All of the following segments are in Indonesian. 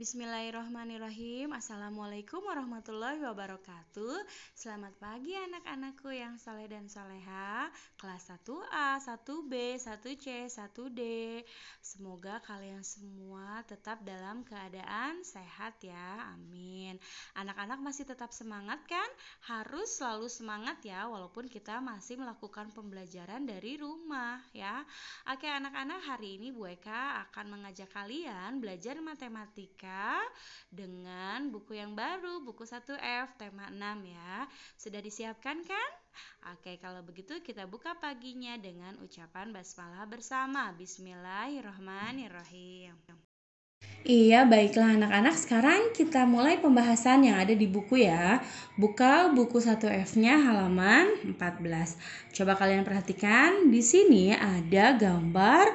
Bismillahirrahmanirrahim. Assalamualaikum warahmatullahi wabarakatuh. Selamat pagi anak-anakku yang saleh dan soleha, kelas 1A, 1B, 1C, 1D. Semoga kalian semua tetap dalam keadaan sehat ya, amin. Anak-anak masih tetap semangat kan? Harus selalu semangat ya, walaupun kita masih melakukan pembelajaran dari rumah ya. Oke anak-anak, hari ini Bu Eka akan mengajak kalian belajar matematika dengan buku yang baru, buku 1F tema 6 ya. Sudah disiapkan kan? Oke, kalau begitu kita buka paginya dengan ucapan basmalah bersama. Bismillahirrahmanirrahim. Iya, baiklah anak-anak, sekarang kita mulai pembahasan yang ada di buku ya. Buka buku 1F-nya halaman 14. Coba kalian perhatikan, di sini ada gambar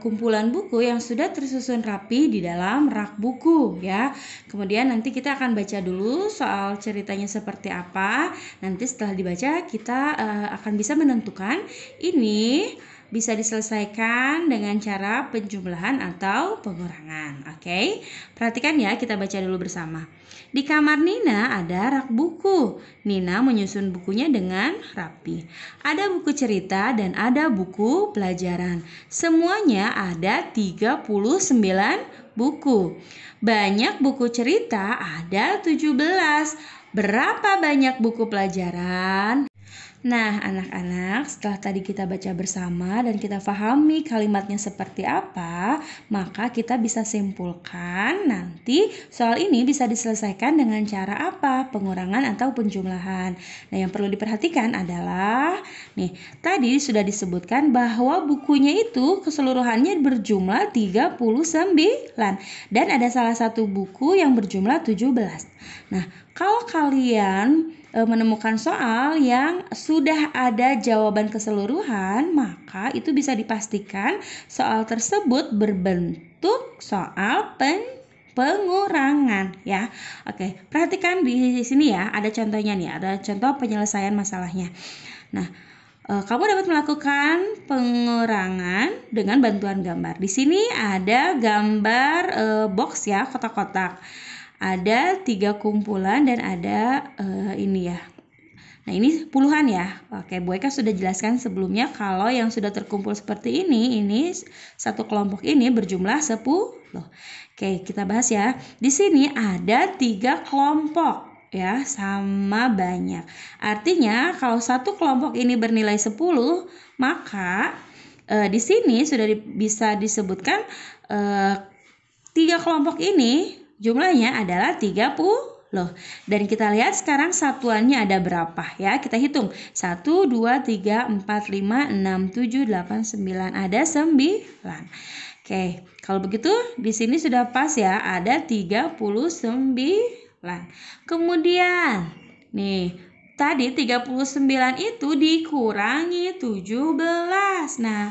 kumpulan buku yang sudah tersusun rapi di dalam rak buku ya. Kemudian nanti kita akan baca dulu soal ceritanya seperti apa. Nanti setelah dibaca kita akan bisa menentukan ini bisa diselesaikan dengan cara penjumlahan atau pengurangan. Oke, perhatikan ya, kita baca dulu bersama. Di kamar Nina ada rak buku. Nina menyusun bukunya dengan rapi. Ada buku cerita dan ada buku pelajaran. Semuanya ada 39 buku. Banyak buku cerita ada 17. Berapa banyak buku pelajaran? Nah, anak-anak, setelah tadi kita baca bersama dan kita pahami kalimatnya seperti apa, maka kita bisa simpulkan nanti soal ini bisa diselesaikan dengan cara apa? Pengurangan atau penjumlahan. Nah, yang perlu diperhatikan adalah, nih, tadi sudah disebutkan bahwa bukunya itu keseluruhannya berjumlah 39 dan ada salah satu buku yang berjumlah 17. Nah, kalau kalian menemukan soal yang sudah ada jawaban keseluruhan, maka itu bisa dipastikan soal tersebut berbentuk soal pengurangan ya. Oke, perhatikan di sini ya, ada contohnya nih, ada contoh penyelesaian masalahnya. Nah, kamu dapat melakukan pengurangan dengan bantuan gambar. Di sini ada gambar box ya, kotak-kotak. Ada 3 kumpulan dan ada ini ya. Nah, ini puluhan ya. Oke, Bu Eka sudah jelaskan sebelumnya kalau yang sudah terkumpul seperti ini satu kelompok ini berjumlah 10. Oke, kita bahas ya. Di sini ada 3 kelompok ya, sama banyak. Artinya kalau satu kelompok ini bernilai 10, maka di sini sudah bisa disebutkan 3 kelompok ini jumlahnya adalah 30. Dan kita lihat sekarang satuannya ada berapa ya. Kita hitung. 1, 2, 3, 4, 5, 6, 7, 8, 9. Ada 9. Oke, kalau begitu di sini sudah pas ya. Ada 39. Kemudian nih, tadi 39 itu dikurangi 17. Nah,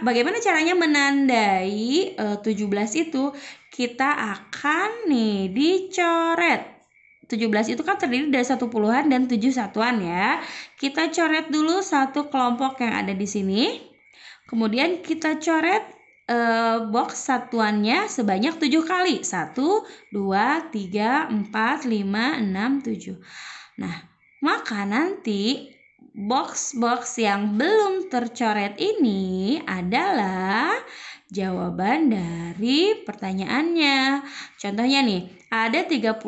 bagaimana caranya menandai 17 itu? Kita akan nih dicoret. 17 itu kan terdiri dari 1 puluhan dan 7 satuan ya. Kita coret dulu satu kelompok yang ada di sini. Kemudian kita coret box satuannya sebanyak 7 kali. 1, 2, 3, 4, 5, 6, 7. Nah, maka nanti box-box yang belum tercoret ini adalah jawaban dari pertanyaannya. Contohnya nih, ada 39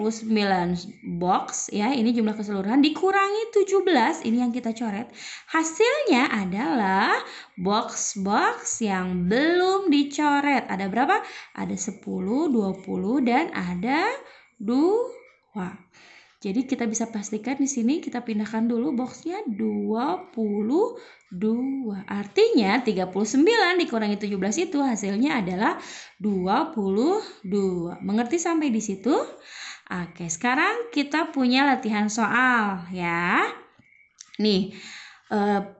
box ya, ini jumlah keseluruhan dikurangi 17, ini yang kita coret. Hasilnya adalah box-box yang belum dicoret. Ada berapa? Ada 10, 20 dan ada 2. Jadi kita bisa pastikan di sini kita pindahkan dulu boxnya 22. Artinya 39 dikurangi 17 itu hasilnya adalah 22. Mengerti sampai di situ? Oke, sekarang kita punya latihan soal ya. Nih,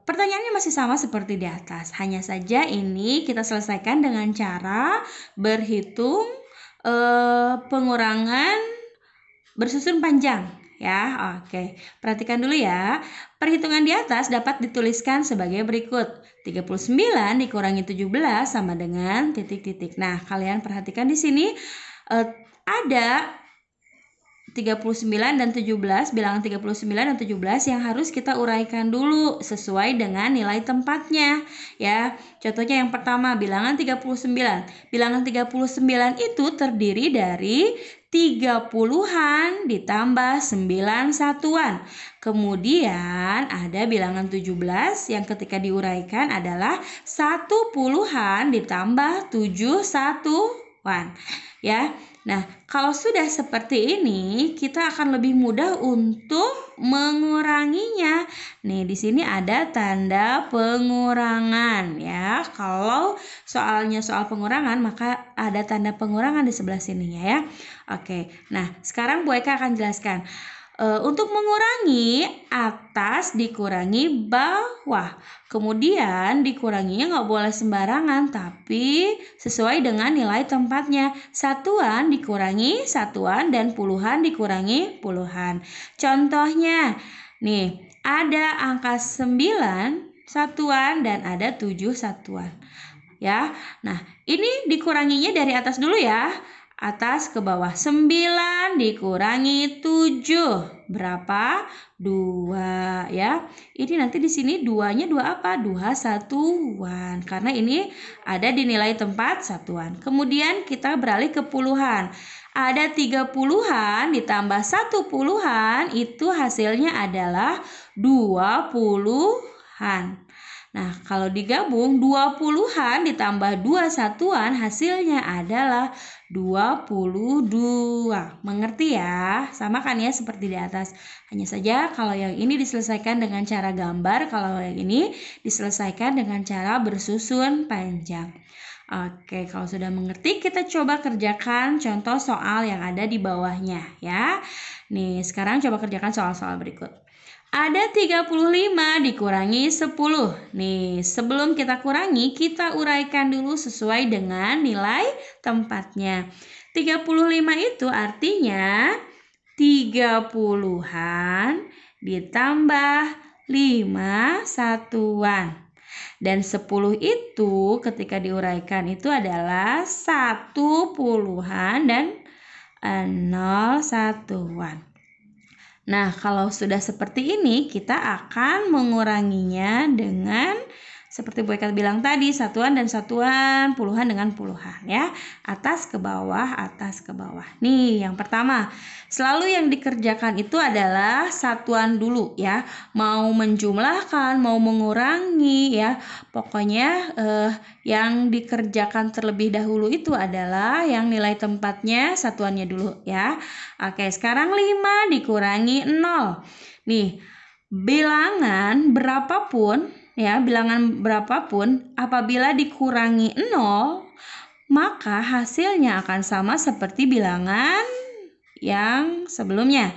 pertanyaannya masih sama seperti di atas. Hanya saja ini kita selesaikan dengan cara berhitung pengurangan bersusun panjang ya. Oke, perhatikan dulu ya. Perhitungan di atas dapat dituliskan sebagai berikut. 39 dikurangi 17 sama dengan titik-titik. Nah, kalian perhatikan di sini Ada 39 dan 17, bilangan 39 dan 17 yang harus kita uraikan dulu sesuai dengan nilai tempatnya ya. Contohnya yang pertama bilangan 39. Bilangan 39 itu terdiri dari 30-an ditambah 9 satuan. Kemudian ada bilangan 17 yang ketika diuraikan adalah 10-an ditambah 7 satuan ya. Nah, kalau sudah seperti ini, kita akan lebih mudah untuk menguranginya. Nih, di sini ada tanda pengurangan ya. Kalau soalnya soal pengurangan, maka ada tanda pengurangan di sebelah sininya ya. Oke, nah sekarang Bu Eka akan jelaskan. Untuk mengurangi, atas dikurangi bawah. Kemudian dikuranginya nggak boleh sembarangan, tapi sesuai dengan nilai tempatnya. Satuan dikurangi satuan dan puluhan dikurangi puluhan. Contohnya, nih ada angka 9 satuan dan ada 7 satuan. Ya, nah ini dikuranginya dari atas dulu ya. Atas ke bawah. 9 dikurangi 7 berapa? 2 ya. Ini nanti di sini 2-nya 2 apa? 2 satuan. Karena ini ada di nilai tempat satuan. Kemudian kita beralih ke puluhan. Ada 30-an ditambah 1 puluhan, itu hasilnya adalah 20-an. Nah, kalau digabung 20-an ditambah 2 satuan hasilnya adalah 22. Mengerti ya? Sama kan ya seperti di atas. Hanya saja kalau yang ini diselesaikan dengan cara gambar, kalau yang ini diselesaikan dengan cara bersusun panjang. Oke, kalau sudah mengerti kita coba kerjakan contoh soal yang ada di bawahnya ya. Nih, sekarang coba kerjakan soal-soal berikut. Ada 35 dikurangi 10. Nih, sebelum kita kurangi, kita uraikan dulu sesuai dengan nilai tempatnya. 35 itu artinya 30-an ditambah 5 satuan. Dan 10 itu ketika diuraikan itu adalah 1 puluhan dan 0 satuan. Nah, kalau sudah seperti ini, kita akan menguranginya dengan seperti Bu Eka bilang tadi, satuan dan satuan, puluhan dengan puluhan ya. Atas ke bawah, atas ke bawah. Nih, yang pertama, selalu yang dikerjakan itu adalah satuan dulu ya. Mau menjumlahkan, mau mengurangi ya. Pokoknya yang dikerjakan terlebih dahulu itu adalah yang nilai tempatnya satuannya dulu ya. Oke, sekarang 5 dikurangi 0. Nih, bilangan berapapun ya, bilangan berapapun apabila dikurangi 0, maka hasilnya akan sama seperti bilangan yang sebelumnya.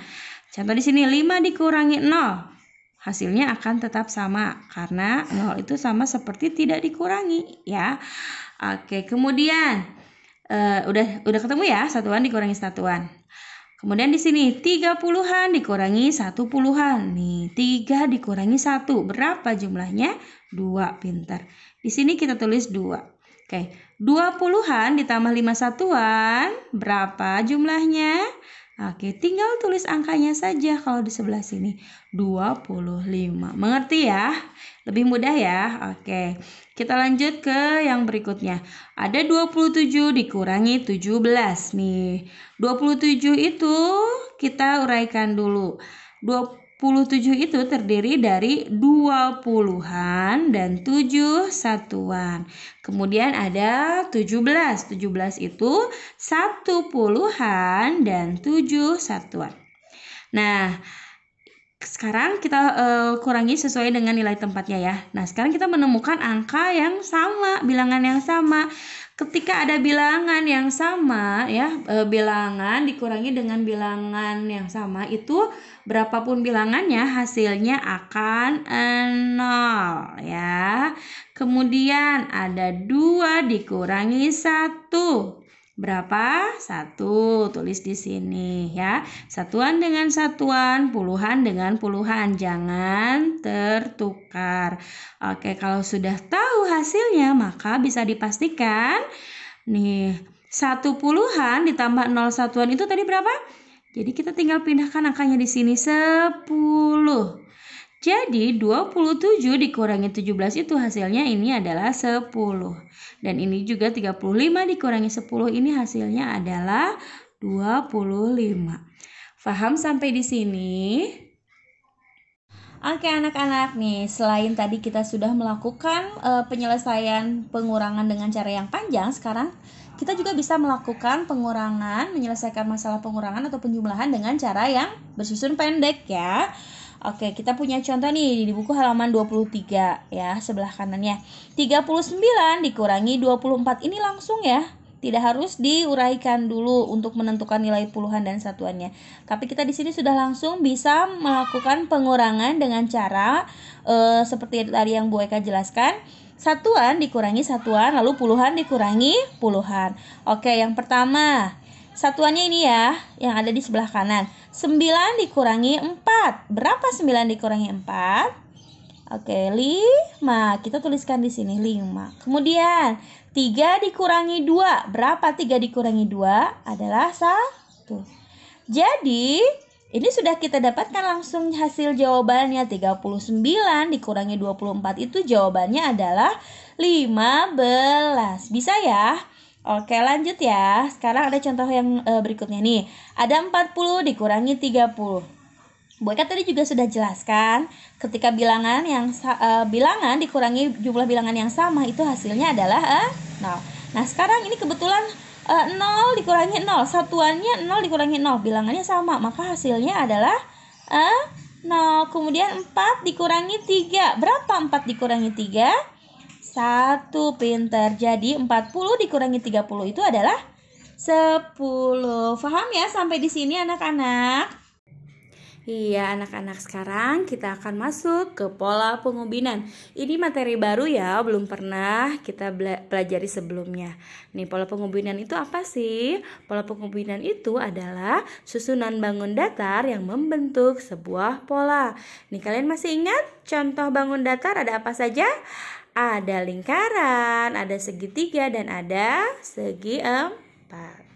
Contoh di sini 5 dikurangi 0. Hasilnya akan tetap sama karena 0 itu sama seperti tidak dikurangi ya. Oke, kemudian udah ketemu ya, satuan dikurangi satuan. Kemudian di sini 30-an dikurangi 1 puluhan. Nih, 3 dikurangi 1. Berapa jumlahnya? 2, pintar. Di sini kita tulis 2. Oke, 20-an ditambah 5 satuan. Berapa jumlahnya? Oke, tinggal tulis angkanya saja kalau di sebelah sini. 25. Mengerti ya? Lebih mudah ya? Oke, kita lanjut ke yang berikutnya. Ada 27 dikurangi 17 nih. 27 itu kita uraikan dulu. 27 itu terdiri dari 20-an dan 7 satuan. Kemudian ada 17. 17 itu 1 puluhan dan 7 satuan. Nah, sekarang kita kurangi sesuai dengan nilai tempatnya ya. Nah, sekarang kita menemukan angka yang sama, bilangan yang sama. Ketika ada bilangan yang sama ya, bilangan dikurangi dengan bilangan yang sama, itu berapapun bilangannya hasilnya akan 0 ya. Kemudian ada 2 dikurangi 1. Berapa? 1. Tulis di sini ya. Satuan dengan satuan, puluhan dengan puluhan. Jangan tertukar. Oke, kalau sudah tahu hasilnya maka bisa dipastikan nih 1 puluhan ditambah 0 satuan itu tadi berapa? Jadi kita tinggal pindahkan angkanya di sini 10. Jadi 27 dikurangi 17 itu hasilnya ini adalah 10. Dan ini juga 35 dikurangi 10 ini hasilnya adalah 25. Paham sampai di sini? Oke anak-anak nih, selain tadi kita sudah melakukan penyelesaian pengurangan dengan cara yang panjang, sekarang kita juga bisa melakukan pengurangan, menyelesaikan masalah pengurangan atau penjumlahan dengan cara yang bersusun pendek ya. Oke, kita punya contoh nih di buku halaman 23 ya, sebelah kanannya. 39 dikurangi 24 ini langsung ya. Tidak harus diuraikan dulu untuk menentukan nilai puluhan dan satuannya. Tapi kita di sini sudah langsung bisa melakukan pengurangan dengan cara seperti tadi yang Bu Eka jelaskan. Satuan dikurangi satuan, lalu puluhan dikurangi puluhan. Oke, yang pertama, satuannya ini ya, yang ada di sebelah kanan. 9 dikurangi 4. Berapa 9 dikurangi 4? Oke, 5. Kita tuliskan di sini 5. Kemudian 3 dikurangi 2. Berapa 3 dikurangi 2? Adalah 1. Jadi, ini sudah kita dapatkan langsung hasil jawabannya. 39 dikurangi 24 itu jawabannya adalah 15. Bisa ya? Oke, lanjut ya. Sekarang ada contoh yang berikutnya nih. Ada 40 dikurangi 30. Bu Eka tadi juga sudah jelaskan, ketika bilangan dikurangi jumlah bilangan yang sama itu hasilnya adalah 0. Nah, sekarang ini kebetulan 0 dikurangi 0, satuannya 0 dikurangi 0, bilangannya sama, maka hasilnya adalah 0. Kemudian 4 dikurangi 3. Berapa 4 dikurangi 3? 1. Pintar. Jadi 40 dikurangi 30 itu adalah 10. Paham ya sampai di sini anak-anak? Iya anak-anak, sekarang kita akan masuk ke pola pengubinan. Ini materi baru ya, belum pernah kita pelajari sebelumnya. Nih, pola pengubinan itu apa sih? Pola pengubinan itu adalah susunan bangun datar yang membentuk sebuah pola. Nih, kalian masih ingat contoh bangun datar ada apa saja? Ada lingkaran, ada segitiga, dan ada segi empat.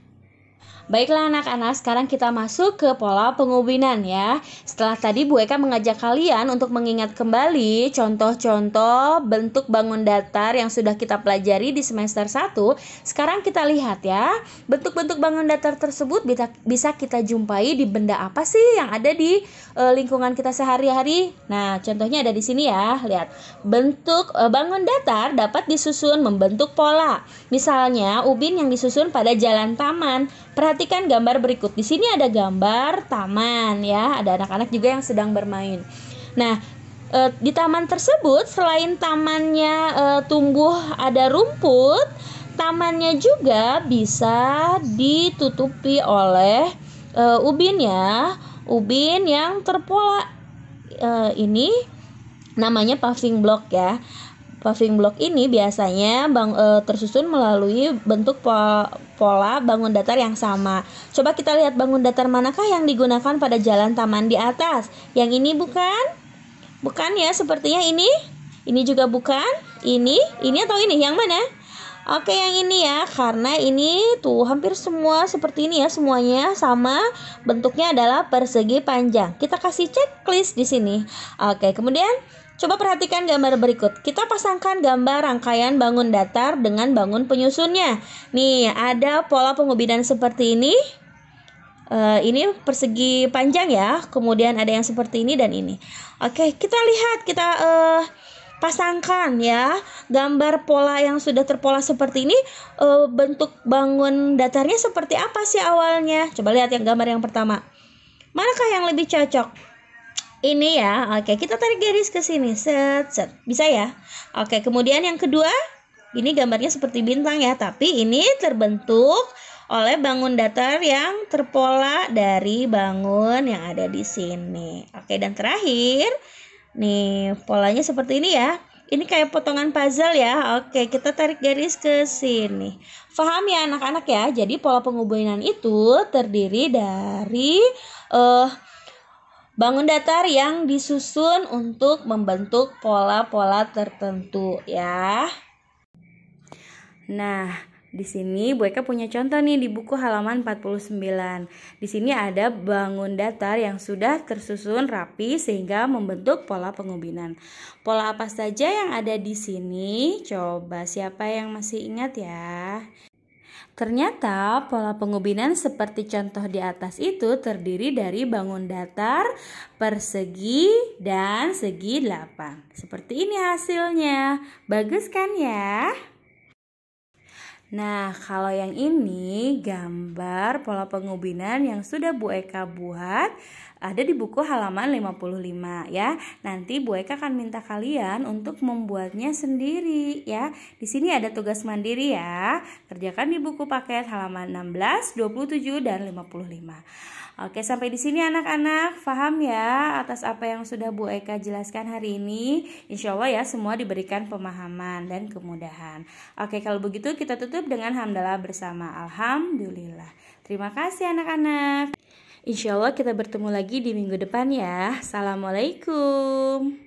Baiklah anak-anak, sekarang kita masuk ke pola pengubinan ya. Setelah tadi Bu Eka mengajak kalian untuk mengingat kembali contoh-contoh bentuk bangun datar yang sudah kita pelajari di semester 1. Sekarang kita lihat ya, bentuk-bentuk bangun datar tersebut bisa kita jumpai di benda apa sih yang ada di lingkungan kita sehari-hari. Nah, contohnya ada di sini ya. Lihat, bentuk bangun datar dapat disusun membentuk pola. Misalnya, ubin yang disusun pada jalan taman. Perhatikan gambar berikut. Di sini ada gambar taman ya. Ada anak-anak juga yang sedang bermain. Nah, di taman tersebut selain tamannya tumbuh ada rumput, tamannya juga bisa ditutupi oleh ubin ya. Ubin yang terpola. Ini namanya paving block ya. Paving block ini biasanya tersusun melalui bentuk pola bangun datar yang sama. Coba kita lihat bangun datar manakah yang digunakan pada jalan taman di atas. Yang ini bukan? Bukan ya, sepertinya ini. Ini juga bukan. Ini atau ini? Yang mana? Oke, yang ini ya, karena ini tuh hampir semua seperti ini ya, semuanya sama, bentuknya adalah persegi panjang. Kita kasih checklist di sini. Oke, kemudian coba perhatikan gambar berikut. Kita pasangkan gambar rangkaian bangun datar dengan bangun penyusunnya. Nih, ada pola pengubinan seperti ini. Ini persegi panjang ya. Kemudian ada yang seperti ini dan ini. Oke, kita lihat, kita pasangkan ya gambar pola yang sudah terpola seperti ini. Bentuk bangun datarnya seperti apa sih awalnya? Coba lihat yang gambar yang pertama. Manakah yang lebih cocok? Ini ya. Oke, kita tarik garis ke sini. Set. Bisa ya? Oke, kemudian yang kedua, ini gambarnya seperti bintang ya, tapi ini terbentuk oleh bangun datar yang terpola dari bangun yang ada di sini. Oke, dan terakhir, nih polanya seperti ini ya. Ini kayak potongan puzzle ya. Oke, kita tarik garis ke sini. Paham ya anak-anak ya? Jadi pola pengubinan itu terdiri dari bangun datar yang disusun untuk membentuk pola-pola tertentu ya. Nah, Di sini Bu Eka punya contoh nih di buku halaman 49. Di sini ada bangun datar yang sudah tersusun rapi sehingga membentuk pola pengubinan. Pola apa saja yang ada di sini? Coba siapa yang masih ingat ya? Ternyata pola pengubinan seperti contoh di atas itu terdiri dari bangun datar, persegi, dan segi 8. Seperti ini hasilnya. Bagus kan ya? Nah, kalau yang ini gambar pola pengubinan yang sudah Bu Eka buat ada di buku halaman 55 ya. Nanti Bu Eka akan minta kalian untuk membuatnya sendiri ya. Di sini ada tugas mandiri ya. Kerjakan di buku paket halaman 16, 27 dan 55. Oke, sampai di sini anak-anak. Paham ya atas apa yang sudah Bu Eka jelaskan hari ini? Insya Allah ya semua diberikan pemahaman dan kemudahan. Oke, kalau begitu kita tutup dengan hamdalah bersama. Alhamdulillah. Terima kasih anak-anak. Insya Allah kita bertemu lagi di minggu depan ya. Assalamualaikum.